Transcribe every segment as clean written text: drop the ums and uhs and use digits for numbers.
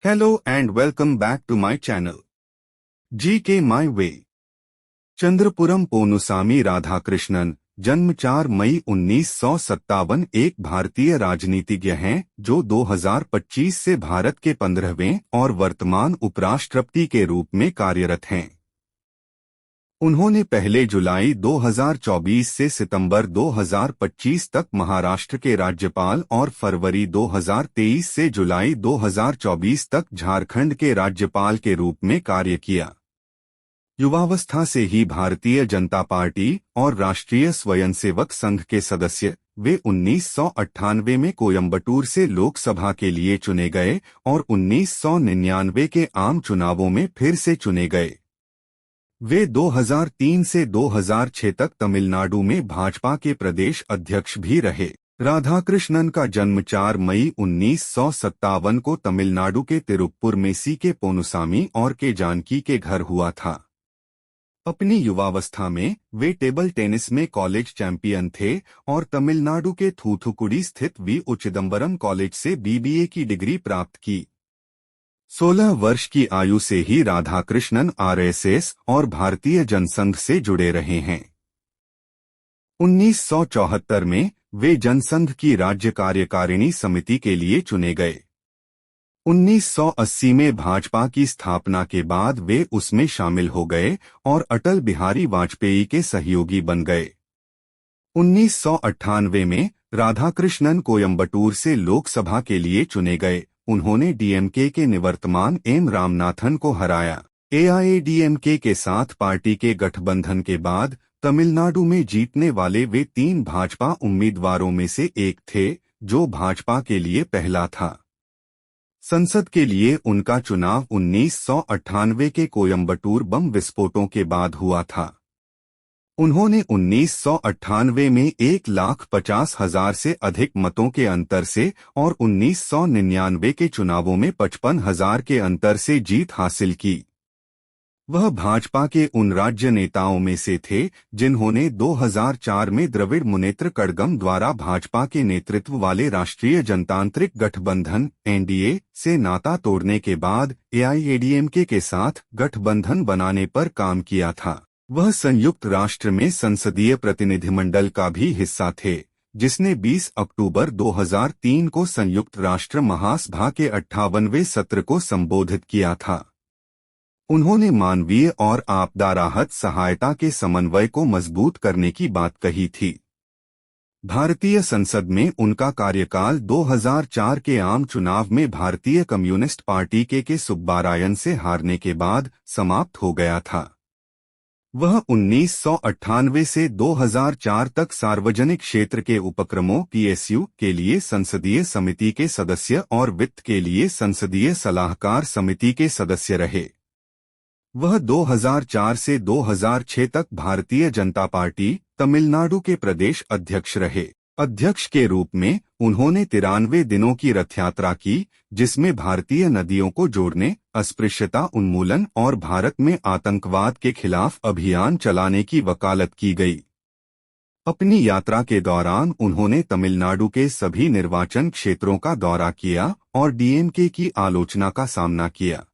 Hello and welcome back to my channel. GK My Way. Chandrapuram Ponnusamy Radhakrishnan, जन्म 4 मई 1957, एक भारतीय राजनीतिज्ञ हैं जो 2025 से भारत के 15वें और वर्तमान उपराष्ट्रपति के रूप में कार्यरत हैं। उन्होंने पहले जुलाई 2024 से सितंबर 2025 तक महाराष्ट्र के राज्यपाल और फरवरी 2023 से जुलाई 2024 तक झारखंड के राज्यपाल के रूप में कार्य किया। युवावस्था से ही भारतीय जनता पार्टी और राष्ट्रीय स्वयंसेवक संघ के सदस्य वे 1998 में कोयंबटूर से लोकसभा के लिए चुने गए और 1999 के आम चुनावों में फिर से चुने गए। वे 2003 से 2006 तक तमिलनाडु में भाजपा के प्रदेश अध्यक्ष भी रहे। राधाकृष्णन का जन्म 4 मई 1957 को तमिलनाडु के तिरुप्पुर में सी के पोनुसामी और के जानकी के घर हुआ था। अपनी युवावस्था में वे टेबल टेनिस में कॉलेज चैंपियन थे और तमिलनाडु के थूथुकुडी स्थित वी चिदम्बरम कॉलेज से बीबीए की डिग्री प्राप्त की। 16 वर्ष की आयु से ही राधाकृष्णन आरएसएस और भारतीय जनसंघ से जुड़े रहे हैं। 1974 में वे जनसंघ की राज्य कार्यकारिणी समिति के लिए चुने गए। 1980 में भाजपा की स्थापना के बाद वे उसमें शामिल हो गए और अटल बिहारी वाजपेयी के सहयोगी बन गए। 1998 में राधाकृष्णन कोयंबटूर से लोकसभा के लिए चुने गए। उन्होंने डीएमके के निवर्तमान एम रामनाथन को हराया। एआईएडीएमके के साथ पार्टी के गठबंधन के बाद तमिलनाडु में जीतने वाले वे 3 भाजपा उम्मीदवारों में से एक थे, जो भाजपा के लिए पहला था। संसद के लिए उनका चुनाव 1998 के कोयंबटूर बम विस्फोटों के बाद हुआ था। उन्होंने 1998 में 1,50,000 से अधिक मतों के अंतर से और 1999 के चुनावों में 55,000 के अंतर से जीत हासिल की। वह भाजपा के उन राज्य नेताओं में से थे जिन्होंने 2004 में द्रविड़ मुनेत्र कड़गम द्वारा भाजपा के नेतृत्व वाले राष्ट्रीय जनतांत्रिक गठबंधन (एनडीए) से नाता तोड़ने के बाद एआईएडीएमके के साथ गठबंधन बनाने पर काम किया था। वह संयुक्त राष्ट्र में संसदीय प्रतिनिधिमंडल का भी हिस्सा थे, जिसने 20 अक्टूबर 2003 को संयुक्त राष्ट्र महासभा के 58वें सत्र को संबोधित किया था। उन्होंने मानवीय और आपदा राहत सहायता के समन्वय को मजबूत करने की बात कही थी। भारतीय संसद में उनका कार्यकाल 2004 के आम चुनाव में भारतीय कम्युनिस्ट पार्टी के सुब्बारायन से हारने के बाद समाप्त हो गया था। वह 1998 से 2004 तक सार्वजनिक क्षेत्र के उपक्रमों (पीएसयू) के लिए संसदीय समिति के सदस्य और वित्त के लिए संसदीय सलाहकार समिति के सदस्य रहे। वह 2004 से 2006 तक भारतीय जनता पार्टी तमिलनाडु के प्रदेश अध्यक्ष रहे। अध्यक्ष के रूप में उन्होंने 93 दिनों की रथ यात्रा की, जिसमें भारतीय नदियों को जोड़ने, अस्पृश्यता उन्मूलन और भारत में आतंकवाद के खिलाफ अभियान चलाने की वकालत की गई। अपनी यात्रा के दौरान उन्होंने तमिलनाडु के सभी निर्वाचन क्षेत्रों का दौरा किया और डीएमके की आलोचना का सामना किया।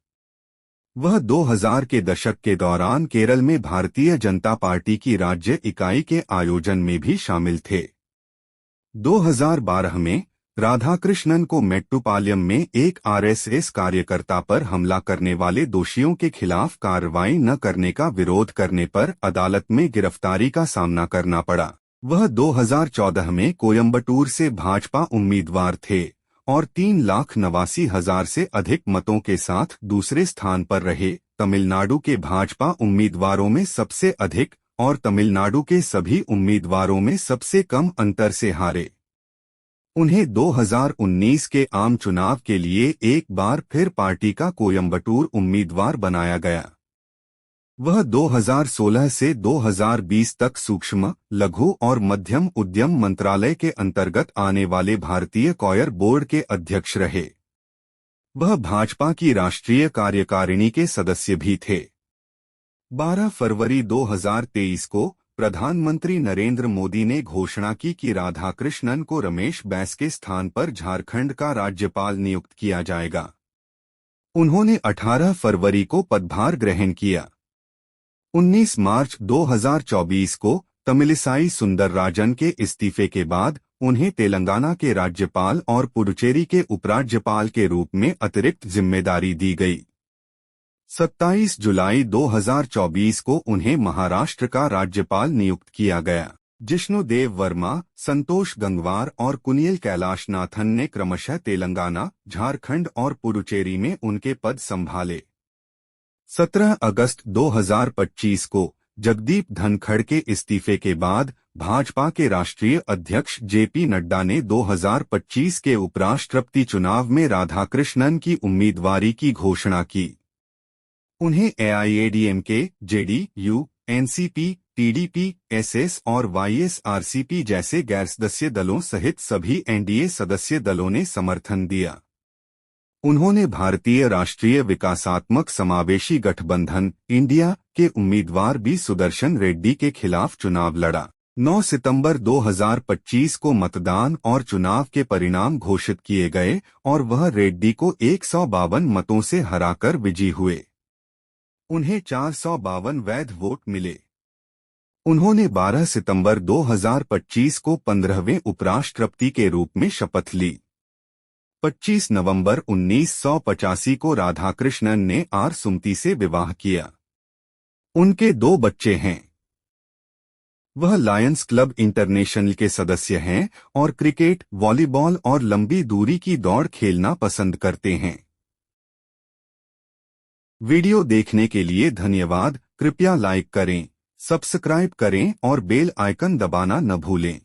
वह 2000 के दशक के दौरान केरल में भारतीय जनता पार्टी की राज्य इकाई के आयोजन में भी शामिल थे। 2012 में राधाकृष्णन को मेट्टुपालयम में एक आरएसएस कार्यकर्ता पर हमला करने वाले दोषियों के खिलाफ कार्रवाई न करने का विरोध करने पर अदालत में गिरफ्तारी का सामना करना पड़ा। वह 2014 में कोयंबटूर से भाजपा उम्मीदवार थे और 3,89,000 से अधिक मतों के साथ दूसरे स्थान पर रहे। तमिलनाडु के भाजपा उम्मीदवारों में सबसे अधिक और तमिलनाडु के सभी उम्मीदवारों में सबसे कम अंतर से हारे। उन्हें 2019 के आम चुनाव के लिए एक बार फिर पार्टी का कोयंबटूर उम्मीदवार बनाया गया। वह 2016 से 2020 तक सूक्ष्म, लघु और मध्यम उद्यम मंत्रालय के अंतर्गत आने वाले भारतीय कॉयर बोर्ड के अध्यक्ष रहे। वह भाजपा की राष्ट्रीय कार्यकारिणी के सदस्य भी थे। 12 फरवरी 2023 को प्रधानमंत्री नरेंद्र मोदी ने घोषणा की कि राधाकृष्णन को रमेश बैस के स्थान पर झारखंड का राज्यपाल नियुक्त किया जाएगा। उन्होंने 18 फरवरी को पदभार ग्रहण किया। 19 मार्च 2024 को तमिलिसाई सुंदरराजन के इस्तीफे के बाद उन्हें तेलंगाना के राज्यपाल और पुडुचेरी के उपराज्यपाल के रूप में अतिरिक्त जिम्मेदारी दी गई। 27 जुलाई 2024 को उन्हें महाराष्ट्र का राज्यपाल नियुक्त किया गया। जिष्णु देव वर्मा, संतोष गंगवार और कुनियल कैलाशनाथन ने क्रमशः तेलंगाना, झारखंड और पुडुचेरी में उनके पद संभाले। 17 अगस्त 2025 को जगदीप धनखड़ के इस्तीफे के बाद भाजपा के राष्ट्रीय अध्यक्ष जेपी नड्डा ने 2025 के उपराष्ट्रपति चुनाव में राधाकृष्णन की उम्मीदवारी की घोषणा की। उन्हें AIADMK, JDU, NCP, TDP, SS और वाईएसआरसीपी जैसे गैर सदस्य दलों सहित सभी एनडीए सदस्य दलों ने समर्थन दिया। उन्होंने भारतीय राष्ट्रीय विकासात्मक समावेशी गठबंधन इंडिया के उम्मीदवार बी सुदर्शन रेड्डी के खिलाफ चुनाव लड़ा। 9 सितंबर 2025 को मतदान और चुनाव के परिणाम घोषित किए गए और वह रेड्डी को 152 मतों से हराकर विजयी हुए। उन्हें 452 वैध वोट मिले। उन्होंने 12 सितंबर 2025 को 15वें उपराष्ट्रपति के रूप में शपथ ली। 25 नवंबर 1985 को राधाकृष्णन ने आर सुमति से विवाह किया। उनके 2 बच्चे हैं। वह लायंस क्लब इंटरनेशनल के सदस्य हैं और क्रिकेट, वॉलीबॉल और लंबी दूरी की दौड़ खेलना पसंद करते हैं। वीडियो देखने के लिए धन्यवाद। कृपया लाइक करें, सब्सक्राइब करें और बेल आइकन दबाना न भूलें।